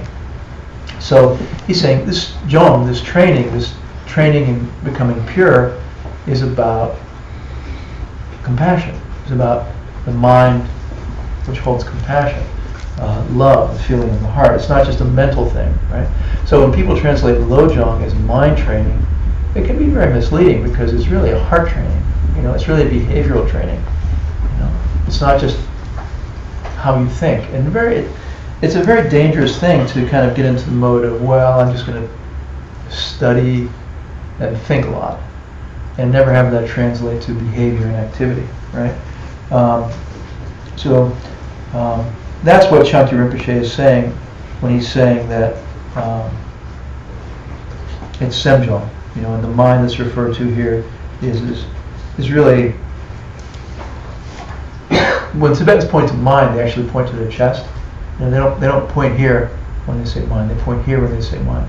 So he's saying this jong, this training in becoming pure is about compassion. It's about the mind which holds compassion. Love, the feeling in the heart. It's not just a mental thing, right? So when people translate LOJONG as mind training, it can be very misleading because it's really a heart training. it's really behavioral training. It's not just how you think, and it's a very dangerous thing to kind of get into the mode of, well, I'm just going to study and think a lot, and never have that translate to behavior and activity, right? So that's what Shanti Rinpoche is saying when he's saying that it's semjong, and the mind that's referred to here is really, when Tibetans point to mind, they actually point to their chest. They don't point here when they say mind. They point here when they say mind.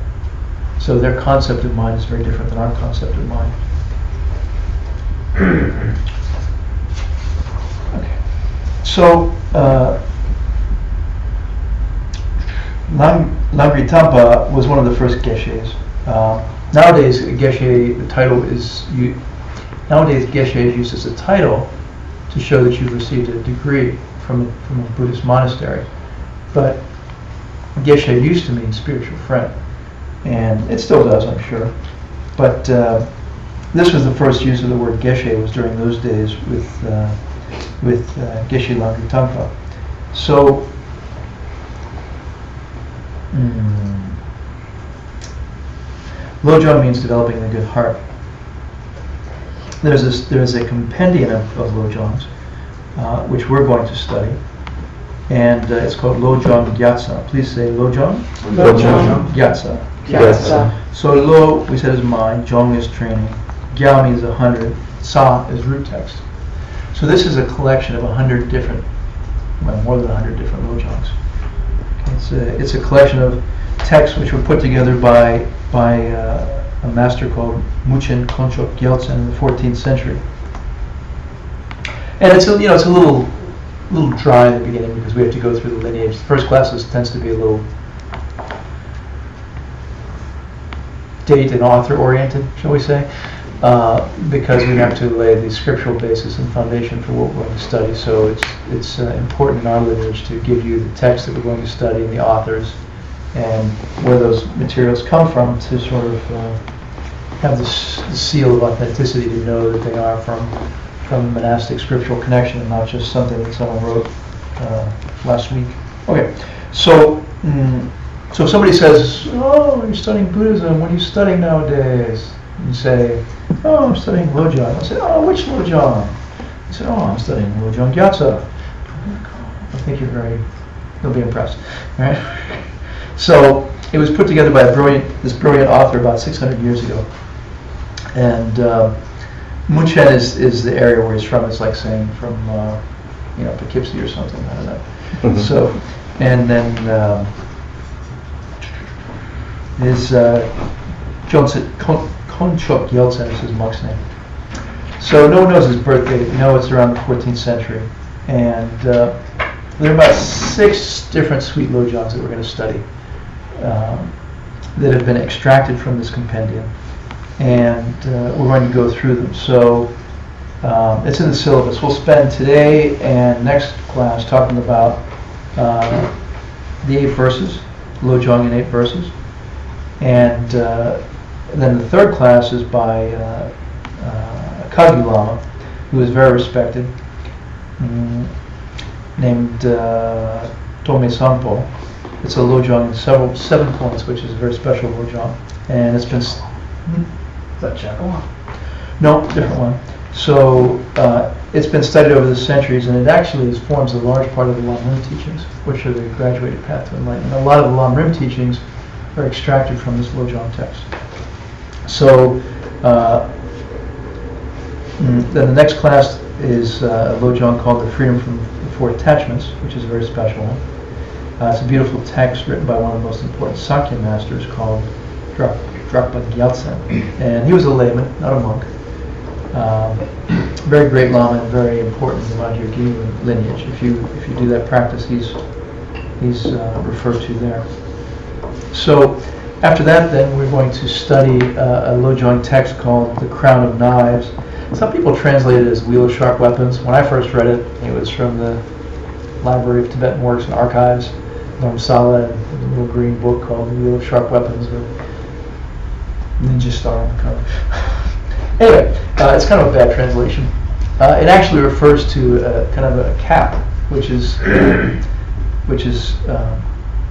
So their concept of mind is very different than our concept of mind. Okay. So Langri was one of the first geshes. Nowadays, geshe, the title is nowadays geshe is used as a title to show that you've received a degree from a Buddhist monastery. But geshe used to mean spiritual friend, and it still does, I'm sure. But this was the first use of the word geshe, was during those days with Geshe Langri Tangpa. So Lojong means developing the good heart. There's a compendium of Lojongs, which we're going to study, and it's called Lojong Gyatsa. Please say Lojong. Lojong Gyatsa. Gyatsa. So Lo, we said, is mind. Jong is training. Gya means 100. Sa is root text. So this is a collection of 100 different, well, more than 100 different Lojongs. It's a collection of texts which were put together by a master called Muchen Konchok Gyaltsen in the 14th century. And it's a little dry in the beginning because we have to go through the lineage. The first classes tends to be a little date and author oriented, shall we say, because we have to lay the scriptural basis and foundation for what we're going to study. So it's important in our lineage to give you the text that we're going to study and the authors and where those materials come from, to sort of have the seal of authenticity to know that they are from monastic scriptural connection and not just something that someone wrote last week. Okay, so if somebody says, "Oh, you're studying Buddhism. What are you studying nowadays?" You say, "Oh, I'm studying Lojong." I say, "Oh, which Lojong?" You say, "Oh, I'm studying Lojong Gyatsa." I think you'll be impressed, right? So it was put together by this brilliant author about 600 years ago, and Muchen is the area where he's from. It's like saying from Poughkeepsie or something. I don't know. Mm-hmm. So, and then his Konchok Gyaltsen is his monk's name. So no one knows his birth date. We know it's around the 14th century, and there are about 6 different sweet Lojongs that we're going to study that have been extracted from this compendium, and we're going to go through them. So it's in the syllabus. We'll spend today and next class talking about the 8 verses, Lojong in 8 verses, and then the third class is by Kagyu Lama, who is very respected, named Tome Sampo. It's a Lojong in 7 points, which is a very special Lojong, and it's been. Is that Chapel? No, different one. So it's been studied over the centuries, and it actually forms a large part of the Lam Rim teachings, which are the graduated path to enlightenment. A lot of the Lam Rim teachings are extracted from this Lojong text. So then the next class is a Lojong called The Freedom from the 4 Attachments, which is a very special one. It's a beautiful text written by one of the most important Sakya masters called Drakpa Gyaltsen. And he was a layman, not a monk. Very great Lama and very important in the Madhya lineage. If you do that practice, he's referred to there. So after that, then, we're going to study a Lojong text called The Crown of Knives. Some people translate it as Wheel of Sharp Weapons. When I first read it, it was from the Library of Tibetan Works and Archives, Dharamsala, and a little green book called The Wheel of Sharp Weapons with Ninja Star on the cover. Anyway, it's kind of a bad translation. It actually refers to kind of a cap, which is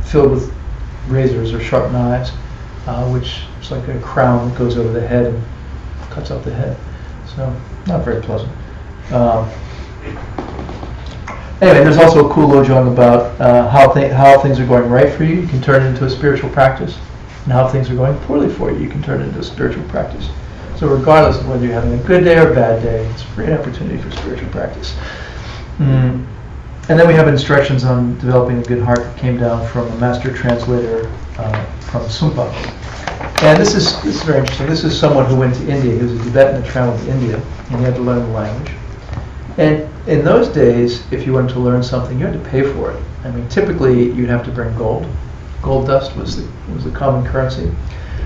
filled with razors or sharp knives, which is like a crown that goes over the head and cuts out the head. So not very pleasant. Anyway, there's also a cool lojong about how things are going right for you. You can turn it into a spiritual practice, and how things are going poorly for you. You can turn it into a spiritual practice. So regardless of whether you're having a good day or a bad day, it's a great opportunity for spiritual practice. And then we have instructions on developing a good heart that came down from a master translator from Sumpa. And this is very interesting. This is someone who went to India. He was a Tibetan that traveled to India, and he had to learn the language. And in those days, if you wanted to learn something, you had to pay for it. I mean, typically you'd have to bring gold. Gold dust was the common currency.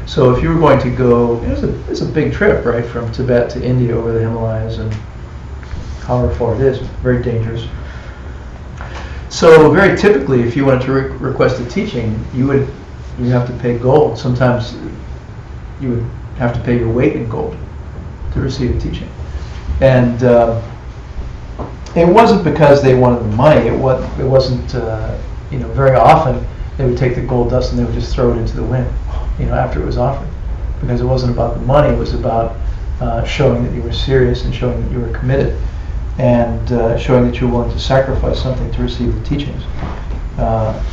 So if you were going to go, it was a big trip, right, from Tibet to India over the Himalayas, and however far it is, very dangerous. So very typically, if you wanted to request a teaching, you'd have to pay gold. Sometimes you would have to pay your weight in gold to receive a teaching. And it wasn't because they wanted the money. It wasn't. Very often they would take the gold dust and they would just throw it into the wind, after it was offered, because it wasn't about the money. It was about showing that you were serious and showing that you were committed, and showing that you were willing to sacrifice something to receive the teachings.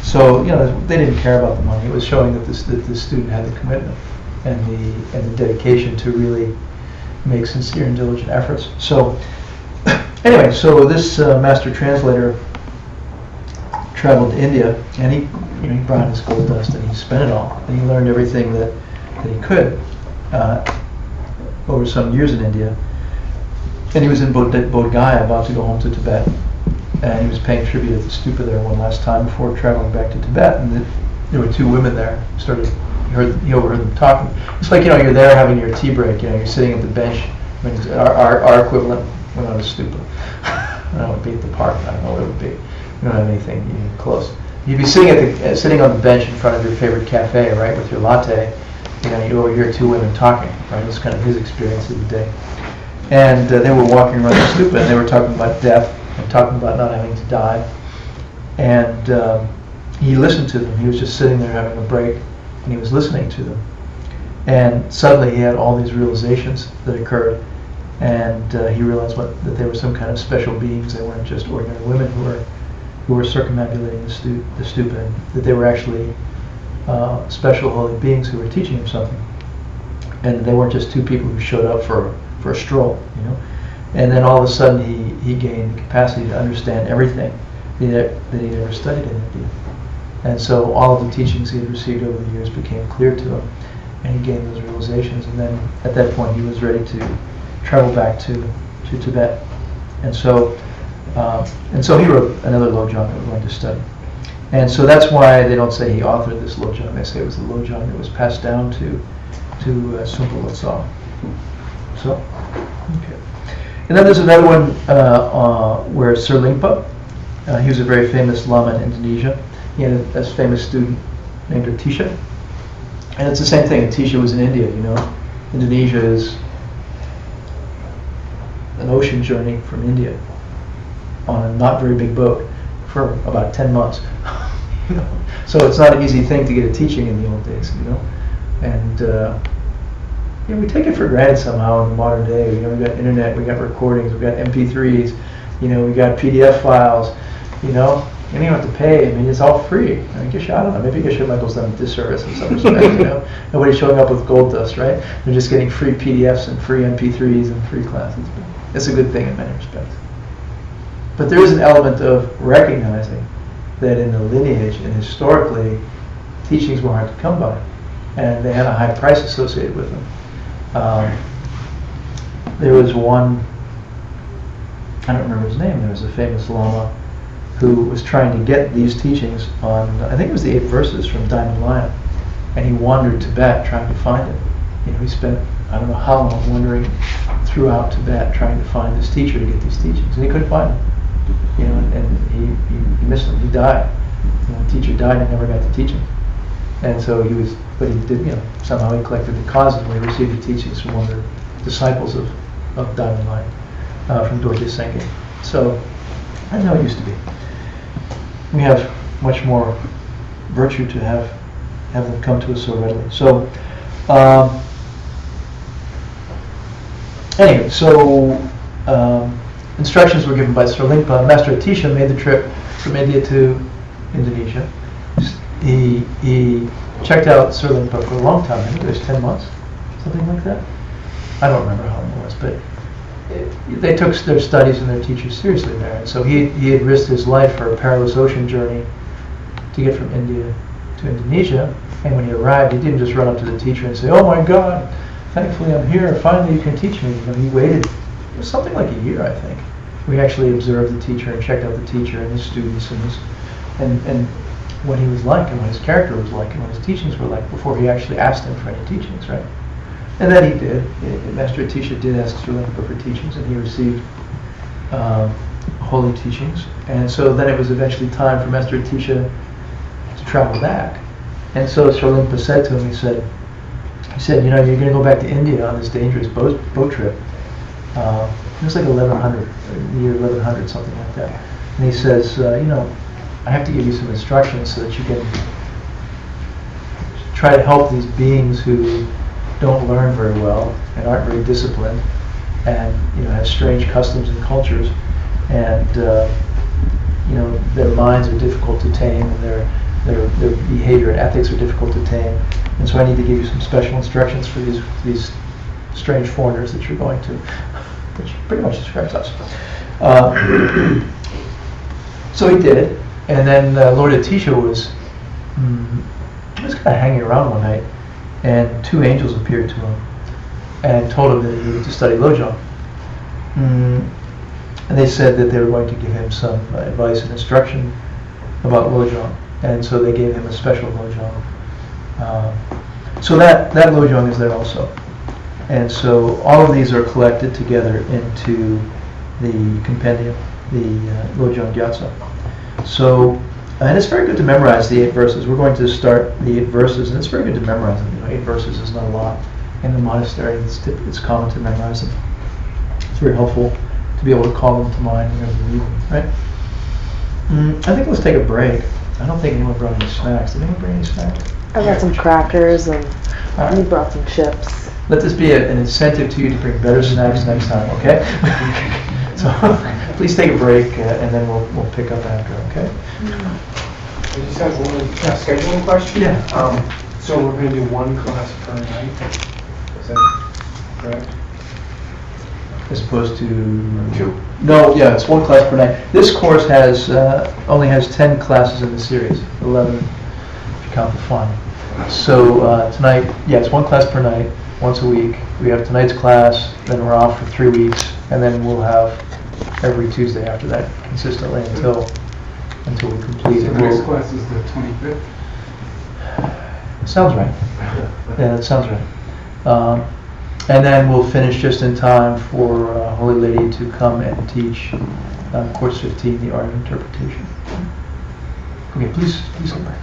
So they didn't care about the money. It was showing that the student had the commitment and the dedication to really make sincere and diligent efforts. So anyway, so this master translator traveled to India, and he brought his gold dust and he spent it all, and he learned everything that he could over some years in India. And he was in Bodh Gaya, about to go home to Tibet, and he was paying tribute at the stupa there one last time before traveling back to Tibet. And there were two women there. He overheard them talking. It's like you're there having your tea break. You're sitting at the bench. I mean, our equivalent, we're not a stupa. I don't know, it would be at the park. I don't know what it would be. We don't have anything close. You'd be sitting on the bench in front of your favorite cafe, right, with your latte. You overhear two women talking. Right, it was kind of his experience of the day. And they were walking around the stupa, and they were talking about death and talking about not having to die. And he listened to them. He was just sitting there having a break, and he was listening to them. And suddenly he had all these realizations that occurred, and he realized that they were some kind of special beings. They weren't just ordinary women who were circumambulating the stupa, and that they were actually special holy beings who were teaching him something. And they weren't just two people who showed up for a stroll, And then all of a sudden he gained the capacity to understand everything that he'd ever studied in India. And so all of the teachings he had received over the years became clear to him, and he gained those realizations. And then at that point he was ready to travel back to Tibet. And so he wrote another lojong that we're going to study. And so that's why they don't say he authored this lojong. They say it was the lojong that was passed down to Sumpa Lodsaw. So, okay. And then there's another one where Sir Lingpa, he was a very famous Lama in Indonesia. He had a famous student named Atisha. And it's the same thing. Atisha was in India, Indonesia is an ocean journey from India on a not very big boat for about 10 months. So it's not an easy thing to get a teaching in the old days, And we take it for granted somehow in the modern day. We got internet, we got recordings, we got MP3s, we got PDF files, You don't even have to pay. I mean, it's all free. I guess, I don't know, maybe Geshe Michael's done a disservice in some respect, Nobody's showing up with gold dust, right? They're just getting free PDFs and free MP3s and free classes. It's a good thing in many respects. But there is an element of recognizing that in the lineage and historically, teachings were hard to come by, and they had a high price associated with them. There was one, I don't remember his name, there was a famous Lama who was trying to get these teachings on, I think it was the 8 verses from Diamond Lion, and he wandered Tibet trying to find it. He spent, I don't know how long, wandering throughout Tibet trying to find this teacher to get these teachings, and he couldn't find him. And he missed him. He died. The teacher died and never got the teaching. And so he did, somehow he collected the causes when he received the teachings from one of the disciples of Diamond Lion. from Dorje Senke. So that's how it used to be. We have much more virtue to have them come to us so readily. So anyway, so instructions were given by Sri Lingpa. Master Atisha made the trip from India to Indonesia. He checked out Sri Lingpa for a long time. I think it was 10 months, something like that. I don't remember how long it was, but they took their studies and their teachers seriously there. And so he had risked his life for a perilous ocean journey to get from India to Indonesia. And when he arrived, he didn't just run up to the teacher and say, "Oh my God, thankfully I'm here. Finally you can teach me." You know, he waited. It was something like a year, I think. We actually observed the teacher and checked out the teacher and his students and what he was like and what his character was like and what his teachings were like before he actually asked him for any teachings, right? And then he did. Master Atisha did ask Sri Lingpa for teachings, and he received holy teachings. And so then it was eventually time for Master Atisha to travel back. And so Sri Lingpa said to him, he said, you know, you're going to go back to India on this dangerous boat trip. It was like 1100, the year 1100, something like that. And he says, you know, I have to give you some instructions so that you can try to help these beings who don't learn very well and aren't very disciplined and, you know, have strange customs and cultures, and you know, their minds are difficult to tame, and their behavior and ethics are difficult to tame. And so I need to give you some special instructions for these strange foreigners that you're going to, which pretty much describes us. So he did, and then Lord Atisha was kind of hanging around one night, and two angels appeared to him and told him that he needed to study Lojong. And they said that they were going to give him some advice and instruction about Lojong, and so they gave him a special Lojong. So that Lojong is there also. And so all of these are collected together into the compendium, the Lojong Gyatso. So, and it's very good to memorize the 8 verses. We're going to start the 8 verses, and it's very good to memorize them. You know, 8 verses is not a lot in the monastery. It's common to memorize them. It's very helpful to be able to call them to mind whenever you read them, right? I think let's take a break. I don't think anyone brought any snacks. Did anyone bring any snacks? I got some crackers and All you right. brought some chips. Let this be an incentive to you to bring better snacks next time, okay? So please take a break, and then we'll pick up after, okay? I just have one scheduling question. Yeah. So we're going to do 1 class per night. Is that correct? As opposed to 2? No, yeah, it's 1 class per night. This course has only has 10 classes in the series, 11 if you count the final. So tonight, yeah, it's 1 class per night, once a week. We have tonight's class, then we're off for 3 weeks, and then we'll have every Tuesday after that consistently until we complete it. The next class is the 25th? Sounds right. Yeah, that sounds right. And then we'll finish just in time for Holy Lady to come and teach course 15, the art of interpretation. Okay, please come back.